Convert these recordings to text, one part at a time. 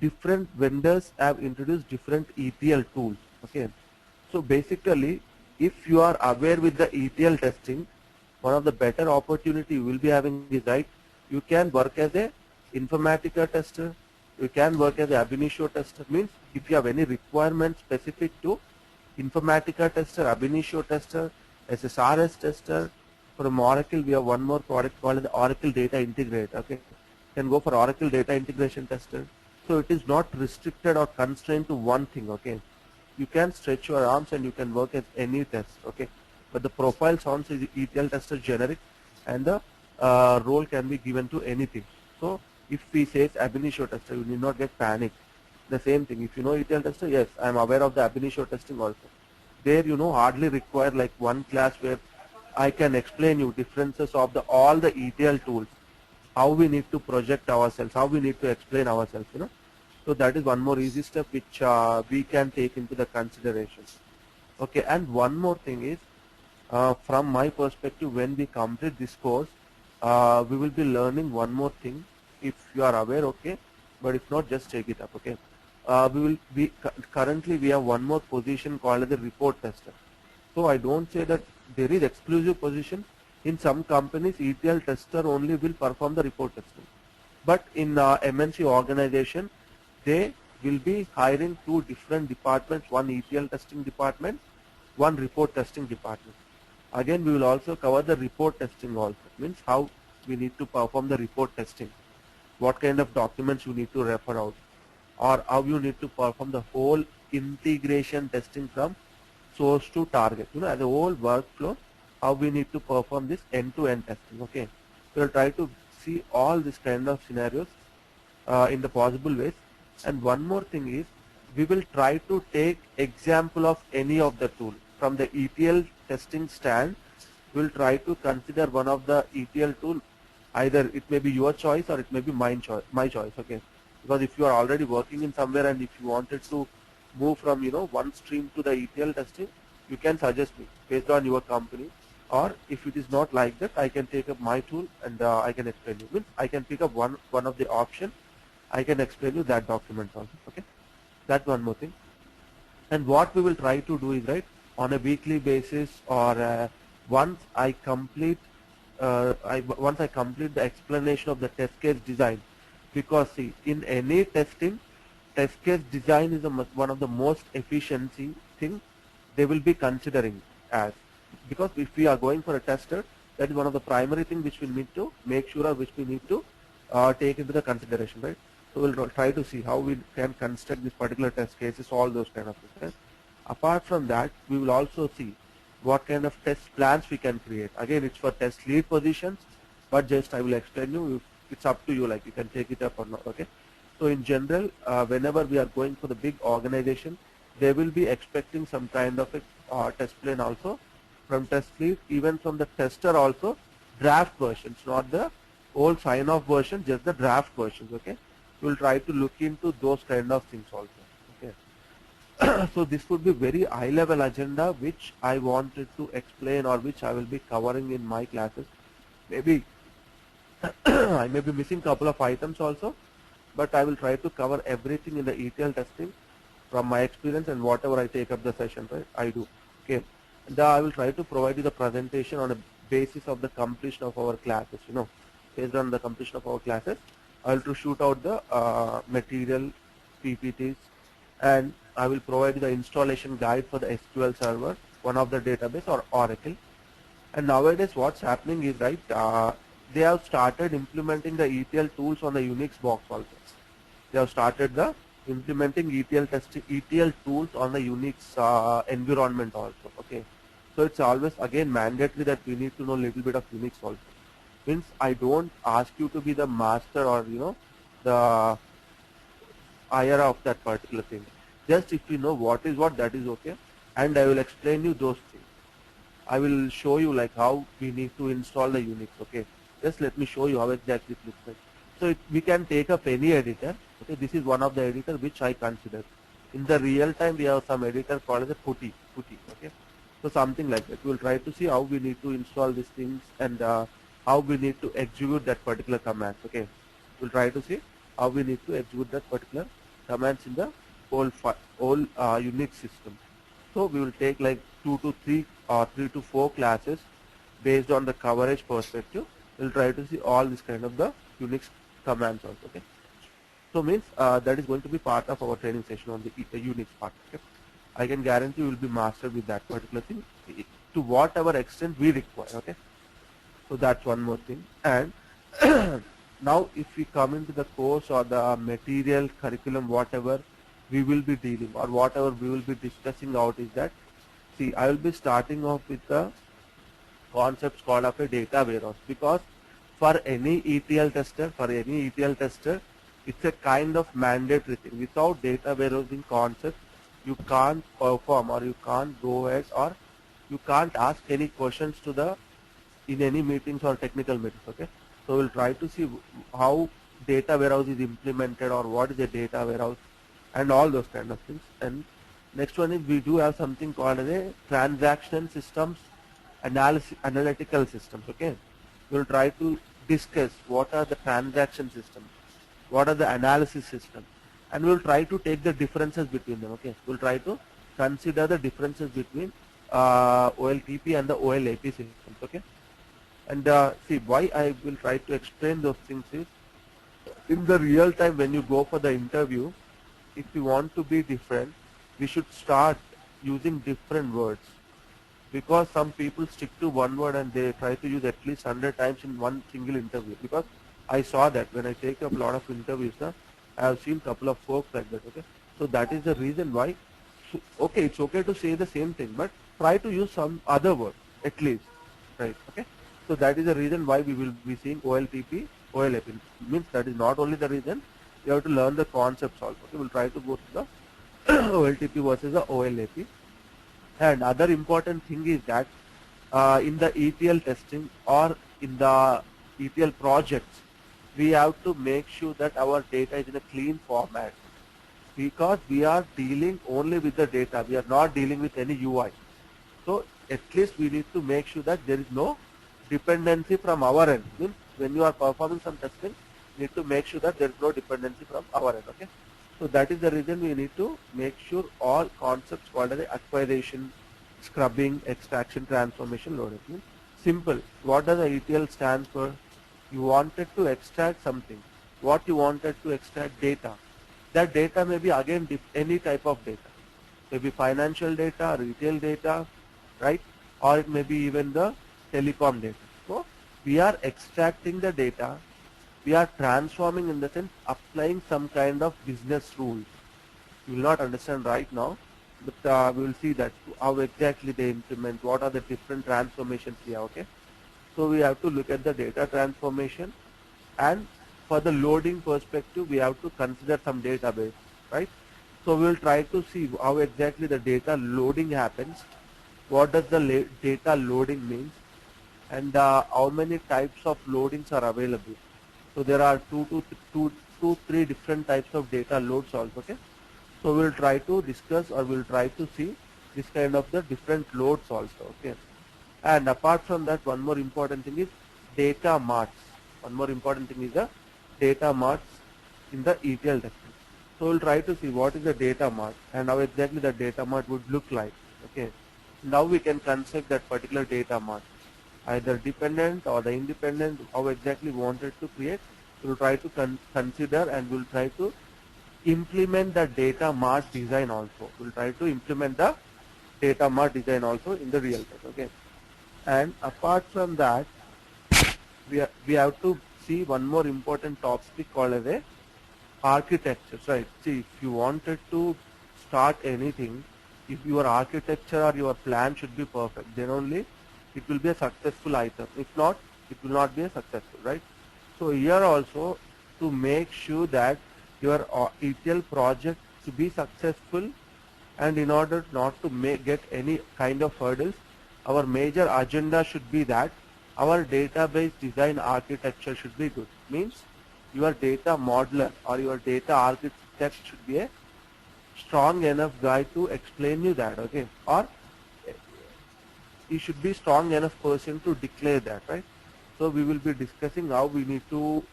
different vendors have introduced different ETL tools. Okay, so basically, if you are aware with the ETL testing, one of the better opportunity you will be having is, right, you can work as a Informatica tester, you can work as a Ab initio tester. Means if you have any requirement specific to Informatica tester, Ab initio tester, SSRS tester. From Oracle, we have one more product called the Oracle Data Integrator. Okay, you can go for Oracle Data Integration tester. So it is not restricted or constrained to one thing. Okay, you can stretch your arms and you can work as any test. Okay, but the profile sounds is ETL tester generic, and the role can be given to anything. So if we say Ab initio tester, you need not get panicked. The same thing, if you know ETL tester, yes, I am aware of the Ab initio testing also. There, hardly require like one class where I can explain you differences of all the ETL tools, how we need to project ourselves, how we need to explain ourselves. So that is one more easy step which we can take into the consideration. Okay, and one more thing is, from my perspective, when we complete this course, we will be learning one more thing. If you are aware, okay, but if not, just take it up. Okay, currently we have one more position called the report tester. So I don't say that there is exclusive position. In some companies, ETL tester only will perform the report testing. But in MNC organization, they will be hiring two different departments, one ETL testing department, one report testing department. Again, we will also cover the report testing also. Means how we need to perform the report testing, what kind of documents you need to refer out, or how you need to perform the whole integration testing from source to target. As a whole workflow, how we need to perform this end-to-end testing. Okay, we will try to see all this kind of scenarios in the possible ways. And one more thing is, we will try to take example of any of the tool from the ETL testing stand. We will try to consider one of the ETL tool. Either it may be your choice or it may be my choice. Okay, because if you are already working in somewhere and if you wanted to move from one stream to the ETL testing, you can suggest me based on your company. Or if it is not like that, I can take up my tool and I can explain you. Means I can pick up one of the option. I can explain you that document also. Okay, that's one more thing. And what we will try to do is, right, on a weekly basis or once I complete the explanation of the test case design, because see, in any testing, test case design is one of the most efficiency thing they will be considering as, because if we are going for a tester, that is one of the primary things which we need to make sure, or which we need to take into the consideration, right? So we'll try to see how we can construct this particular test cases, all those kind of things. Right? Apart from that, we will also see what kind of test plans we can create. Again, it's for test lead positions, but just I will explain you. It's up to you, like you can take it up or not. Okay. So in general, whenever we are going for the big organization, they will be expecting some kind of a test plan also from test lead, even from the tester also, draft versions, not the old sign-off version, just the draft versions. Okay. We'll try to look into those kind of things also. Okay. So this would be very high-level agenda which I wanted to explain, or which I will be covering in my classes. Maybe I may be missing couple of items also, but I will try to cover everything in the ETL testing from my experience, and whatever I take up the session, right, I do. Okay. And I will try to provide you the presentation on a basis of the completion of our classes. Based on the completion of our classes, I will to shoot out the material, PPTs, and I will provide you the installation guide for the SQL Server, one of the database, or Oracle. And nowadays what's happening is, right, they have started implementing the ETL tools on the Unix box also. They have started implementing ETL tools on the Unix environment also. Okay, so it's always again mandatory that we need to know a little bit of Unix also. Means I don't ask you to be the master or the IR of that particular thing. Just if you know what is what, that is okay, and I will explain you those things. I will show you like how we need to install the Unix. Okay, just let me show you how exactly it looks like. So we can take up any editor. Okay, this is one of the editor which I consider. In the real time, we have some editor called as a putty. Okay, so something like that. We will try to see how we need to install these things and how we need to execute that particular command. Okay, we'll try to see how we need to execute that particular commands in the whole Unix system. So we will take like 2 to 3 or 3 to 4 classes based on the coverage perspective. We'll try to see all this kind of the Unix commands also. Okay. So means that is going to be part of our training session on the Unix part. Okay. I can guarantee you will be mastered with that particular thing to whatever extent we require. Okay. So that's one more thing. And now if we come into the course or the material curriculum, whatever we will be dealing or whatever we will be discussing out is that, see, I will be starting off with the concepts called of a data warehouse, because for any ETL tester, it's a kind of mandatory thing. Without data warehousing concept, you can't perform or you can't go ahead or you can't ask any questions to the in any meetings or technical meetings. Okay, so we'll try to see how data warehouse is implemented or what is a data warehouse and all those kind of things. And next one is we do have something called as a transaction systems analytical systems. Okay, we'll try to discuss what are the transaction systems, what are the analysis systems, and we'll try to take the differences between them. Okay, we'll try to consider the differences between OLTP and the OLAP systems. Okay, and see why I will try to explain those things is, in the real time when you go for the interview, if you want to be different, we should start using different words, because some people stick to one word and they try to use at least 100 times in one single interview. Because I saw that when I take up a lot of interviews, I have seen couple of folks like that. Okay, so that is the reason why. Okay, it's okay to say the same thing, but try to use some other word at least, right? Okay, so that is the reason why we will be seeing OLTP, OLAP. Means that is not only the reason, you have to learn the concepts also. Okay, we'll try to go to the OLTP versus the OLAP. And other important thing is that in the ETL testing or in the ETL projects, we have to make sure that our data is in a clean format, because we are dealing only with the data. We are not dealing with any UI. So at least we need to make sure that there is no dependency from our end. Means when you are performing some testing, you need to make sure that there is no dependency from our end. Okay. So that is the reason we need to make sure all concepts called as acquisition, scrubbing, extraction, transformation, loading. Means simple. What does the ETL stand for? You wanted to extract something. What you wanted to extract? Data. That data may be again any type of data. Maybe financial data, retail data, right? Or it may be even the telecom data. So we are extracting the data. We are transforming, in the sense applying some kind of business rules. You will not understand right now, but we will see that how exactly they implement, what are the different transformations here. Okay, so we have to look at the data transformation, and for the loading perspective we have to consider some database, right? So we will try to see how exactly the data loading happens, what does the data loading means, and how many types of loadings are available. So there are three different types of data loads also. Okay, so we'll try to discuss or we'll try to see this kind of the different loads also. Okay, and apart from that, one more important thing is data marts. One more important thing is the data marts in the ETL testing. So we'll try to see what is the data mart and how exactly the data mart would look like. Okay, now we can construct that particular data mart, either dependent or the independent, how exactly we wanted to create. We'll try to consider and we'll try to implement the data mart design also. We'll try to implement the data mart design also in the real time. Okay, and apart from that, we have to see one more important topic called as a architecture, right? See, if you wanted to start anything, if your architecture or your plan should be perfect, then only it will be a successful item. If not, it will not be a successful, right? So here also, to make sure that your ETL project to be successful, and in order not to get any kind of hurdles, our major agenda should be that our database design architecture should be good. Means your data modeler or your data architect should be a strong enough guy to explain you that. Okay, or he should be strong enough person to declare that, right? So we will be discussing how we need to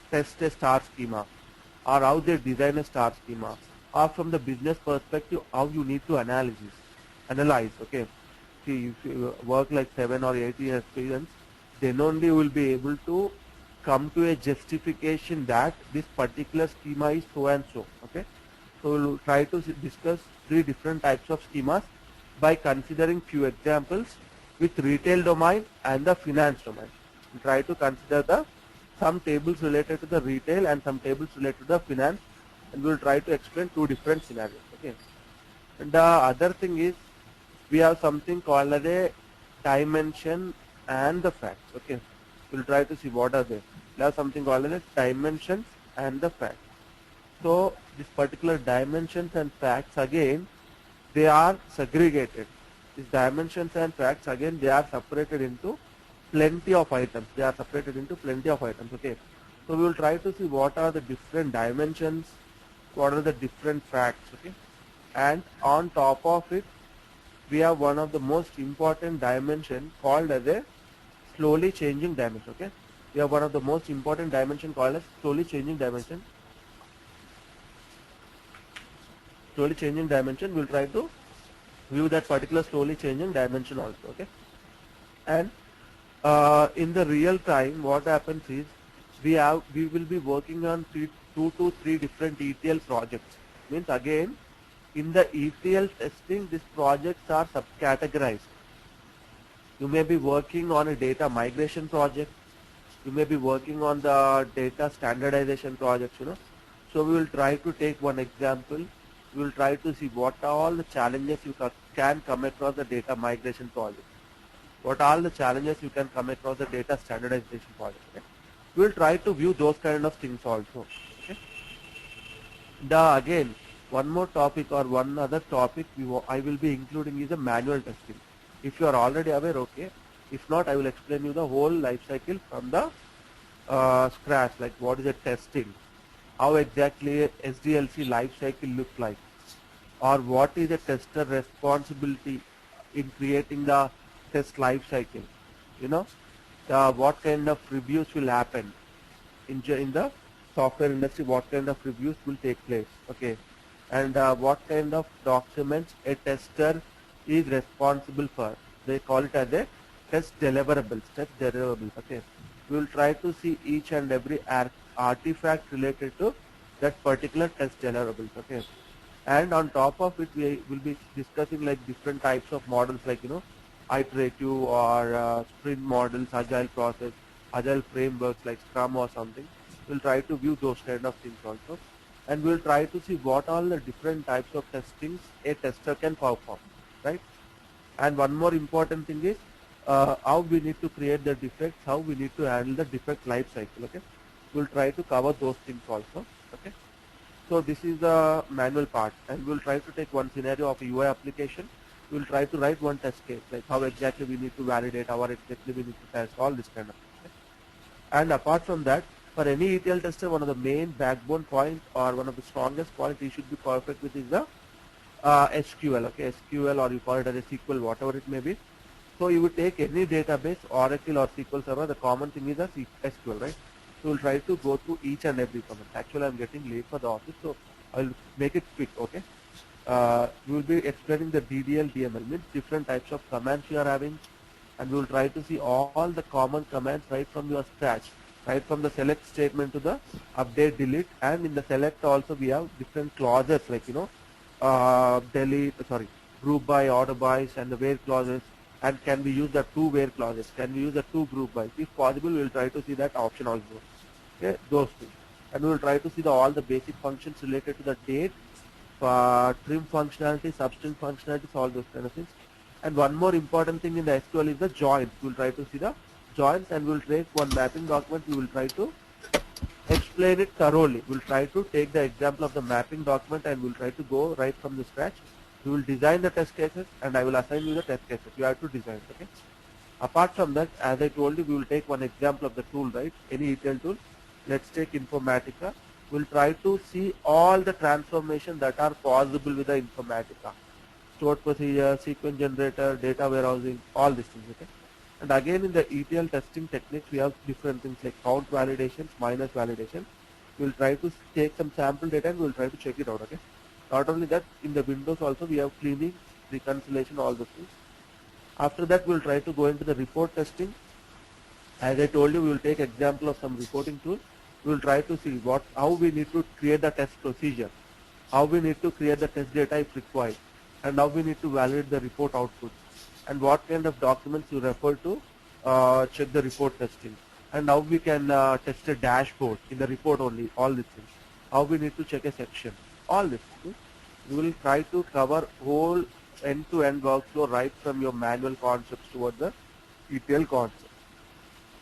test a star schema, or how they design a star schema, or from the business perspective, how you need to analyze, okay. See, if you work like 7 or 8 years experience, then only you will be able to come to a justification that this particular schema is so and so, okay. So we'll try to discuss 3 different types of schemas by considering few examples with retail domain and the finance domain. We'll try to consider some tables related to the retail and some tables related to the finance, and we'll try to explain 2 different scenarios, okay. And the other thing is, we have something called as a dimension and the facts, okay. We'll try to see what are they. We have something called as dimensions and the facts. So this particular dimensions and facts, again, they are segregated. These dimensions and facts, again, they are separated into plenty of items. They are separated into plenty of items, okay. So we will try to see what are the different dimensions, what are the different facts, okay. And on top of it, we have one of the most important dimension called as a slowly changing dimension, okay. We have one of the most important dimension called as slowly changing dimension. Slowly changing dimension, we'll try to view that particular slowly changing dimension also, okay. And in the real time, what happens is, we will be working on 2 to 3 different ETL projects. Means again, in the ETL testing, these projects are subcategorized. You may be working on a data migration project. You may be working on the data standardization projects, you know. So we will try to take one example. We will try to see what are all the challenges you can come across the data migration project. What are all the challenges you can come across the data standardization project. Okay? We will try to view those kind of things also. Okay? Again, one more topic or one other topic I will be including is a manual testing. If you are already aware, okay. If not, I will explain you the whole life cycle from the scratch, like what is a testing, how exactly a SDLC life cycle looks like, or what is a tester responsibility in creating the test life cycle, you know, what kind of reviews will happen in the software industry, what kind of reviews will take place, okay, and what kind of documents a tester is responsible for. They call it as a test deliverables, okay. We will try to see each and every artifact related to that particular test deliverables, okay. And on top of it, we will be discussing like different types of models, like, you know, iterative or sprint models, agile process, agile frameworks like Scrum or something. We'll try to view those kind of things also, and we'll try to see what all the different types of testings a tester can perform, right? And one more important thing is how we need to create the defects, how we need to handle the defect life cycle, okay? We'll try to cover those things also, okay? So this is the manual part, and we'll try to take one scenario of a UI application. We'll try to write one test case, like how exactly we need to validate, how exactly we need to test, all this kind of things. Okay? And apart from that, for any ETL tester, one of the main backbone point or one of the strongest point he should be perfect with is the SQL, okay, SQL, or you call it as a SQL, whatever it may be. So you would take any database, Oracle or SQL Server, the common thing is a SQL, right? So we'll try to go through each and every command. Actually, I'm getting late for the office, so I'll make it quick, okay? We will be explaining the DDL, DML, means different types of commands you are having, and we will try to see all the common commands right from your scratch, right from the select statement to the update, delete, and in the select also we have different clauses, like, you know, group by, order by, and the where clauses, and can we use the 2 where clauses, can we use the 2 group by. If possible, we will try to see that option also, okay, those things. And we will try to see all the basic functions related to the date, trim functionality, substring functionalities, all those kind of things. And one more important thing in the SQL is the joins. We will try to see the joins, and we will take one mapping document. We will try to explain it thoroughly. We'll try to take the example of the mapping document, and we'll try to go right from the scratch. We will design the test cases, and I will assign you the test cases. You have to design, okay? Apart from that, as I told you, we will take one example of the tool, right? Any ETL tool. Let's take Informatica. We'll try to see all the transformations that are possible with the Informatica. Stored procedure, sequence generator, data warehousing, all these things, okay? And again, in the ETL testing techniques, we have different things like count validations, minus validation. We'll try to take some sample data and we'll try to check it out. Okay. Not only that, in the Windows also we have cleaning, reconciliation, all those things. After that, we'll try to go into the report testing. As I told you, we will take example of some reporting tool. We will try to see how we need to create the test procedure, how we need to create the test data if required, and how we need to validate the report output, and what kind of documents you refer to check the report testing, and how we can test a dashboard in the report only, all these things, how we need to check a section, all this. We will try to cover whole end-to-end workflow right from your manual concepts toward the ETL concepts.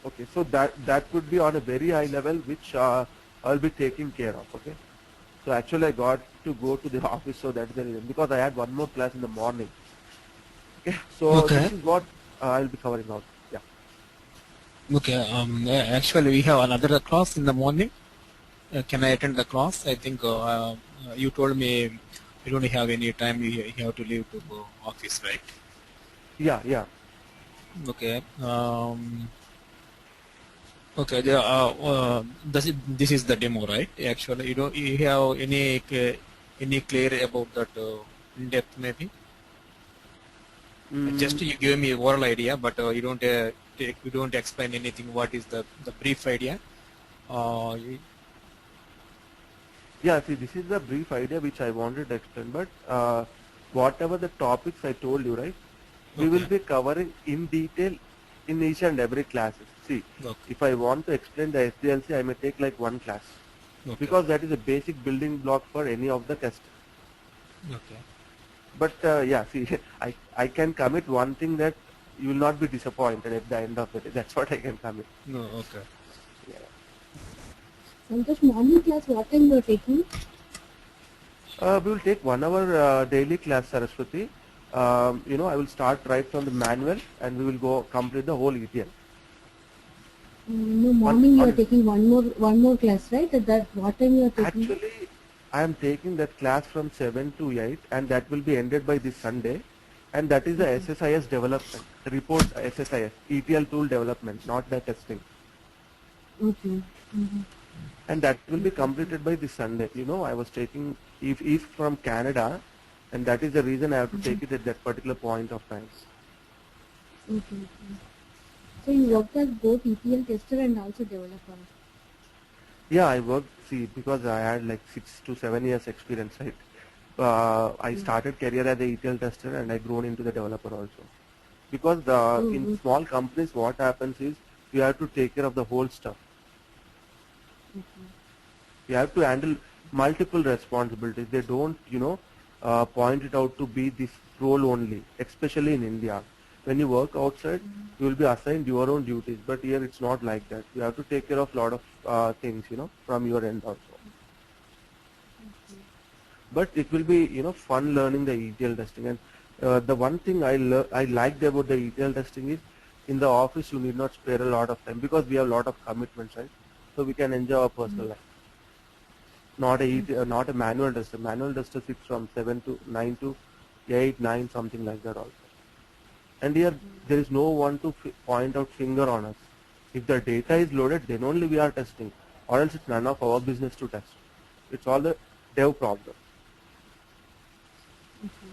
Okay, so that could be on a very high level, which I'll be taking care of. Okay, so actually I got to go to the office, so that's the reason, because I had one more class in the morning. Okay, so Okay. this is what I'll be covering out. Yeah. Okay. Actually, we have another class in the morning. Can I attend the class? I think you told me you don't have any time. You have to leave to go office, right? Yeah, yeah. Okay. Okay. This is the demo, right? Actually, you have any clear about that in depth maybe? Just Mm, you give me oral idea, but you don't explain anything. What is the brief idea? You, yeah, see, this is the brief idea which I wanted to explain, but whatever the topics I told you, right, we will okay. be covering in detail in each and every classes. See, Okay. if I want to explain the SDLC, I may take like one class, Okay. because that is a basic building block for any of the tests. Okay. But yeah, see, I can commit one thing, that you will not be disappointed at the end of the day. That's what I can commit. No. Okay. Yeah. Santosh, morning class, what time you are taking? We will take 1 hour daily class, Saraswati. I will start right from the manual, and we will go complete the whole ETL. No, On, morning you are on taking one more class, right? At that what time you are taking that? Actually, I am taking that class from 7 to 8, and that will be ended by this Sunday. And that is the Okay. SSIS development, report SSIS, ETL tool development, not the testing. Okay. Mm-hmm. And that will be Okay. completed by this Sunday. I was taking if from Canada, and that is the reason I have to Mm-hmm. take it at that particular point of time. Okay. Okay. So you worked as both ETL tester and also developer. Yeah, I worked, see, because I had like 6 to 7 years experience, right? I Mm. started career as a ETL tester, and I grown into the developer also. Because in Mm-hmm. small companies, what happens is you have to take care of the whole stuff. Okay. You have to handle multiple responsibilities. They don't, point it out to be this role only, especially in India. When you work outside, you will be assigned your own duties, but here it's not like that. You have to take care of a lot of things, from your end also. Okay. But it will be, fun learning the ETL testing. And the one thing I liked about the ETL testing is, in the office you need not spare a lot of time, because we have a lot of commitments, right? So we can enjoy our Mm. personal life. Not a Okay. not a manual tester. Manual tester sits from 7 to 9 to 8, 9, something like that also. And here there is no one to point out finger on us. If the data is loaded, then only we are testing, or else it's none of our business to test. It's all the dev problem. Okay.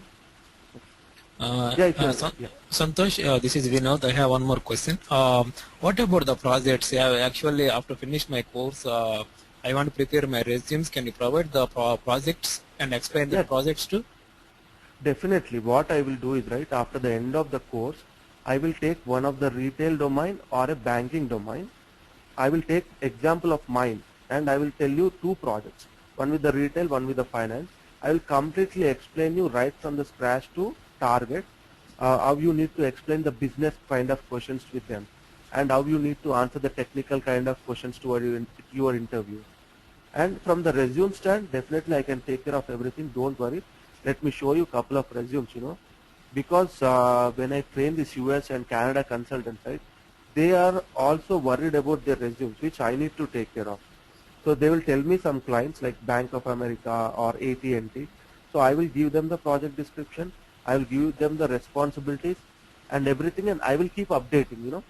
Yeah, if you yeah. Santosh, this is Vinod. I have one more question. What about the projects? Yeah, actually, after finish my course, I want to prepare my resumes. Can you provide the projects and explain the Yeah, projects too? definitely. What I will do is, right after the end of the course, I will take one of the retail domain or a banking domain. I will take example of mine, and I will tell you two projects, one with the retail, one with the finance. I will completely explain you right from the scratch to target, how you need to explain the business kind of questions with them, and how you need to answer the technical kind of questions to your interview. And from the resume stand, definitely I can take care of everything. Don't worry. Let me show you a couple of resumes, because when I train this US and Canada consultants, right, they are also worried about their resumes, which I need to take care of. So they will tell me some clients like Bank of America or AT&T. So I will give them the project description. I will give them the responsibilities and everything, and I will keep updating.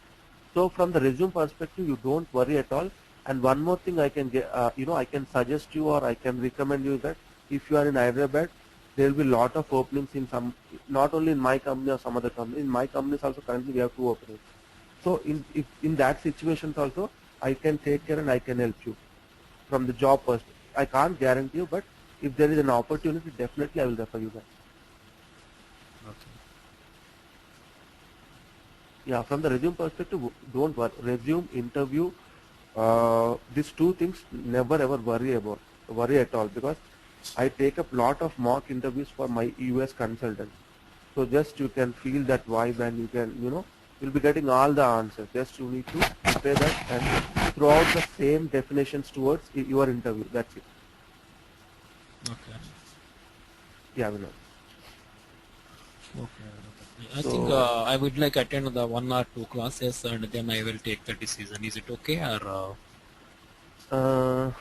So from the resume perspective, you don't worry at all. And one more thing I can get, I can suggest you or I can recommend you that if you are in Hyderabad, there will be lot of openings in some, not only in my company or some other company. In my companies also currently we have 2 openings. So in that situations also, I can take care and I can help you from the job perspective. I can't guarantee you, but if there is an opportunity, definitely I will refer you guys. Okay. Yeah, from the resume perspective, don't worry. Resume, interview, these 2 things never ever worry at all, because I take up lot of mock interviews for my US consultants. So just you can feel that vibe and you can, you'll be getting all the answers. Just you need to prepare that and throw out the same definitions towards your interview. That's it. Okay. Yeah, Vinod. Okay. I So, think I would like attend the 1 or 2 classes and then I will take the decision. Is it okay or? uh,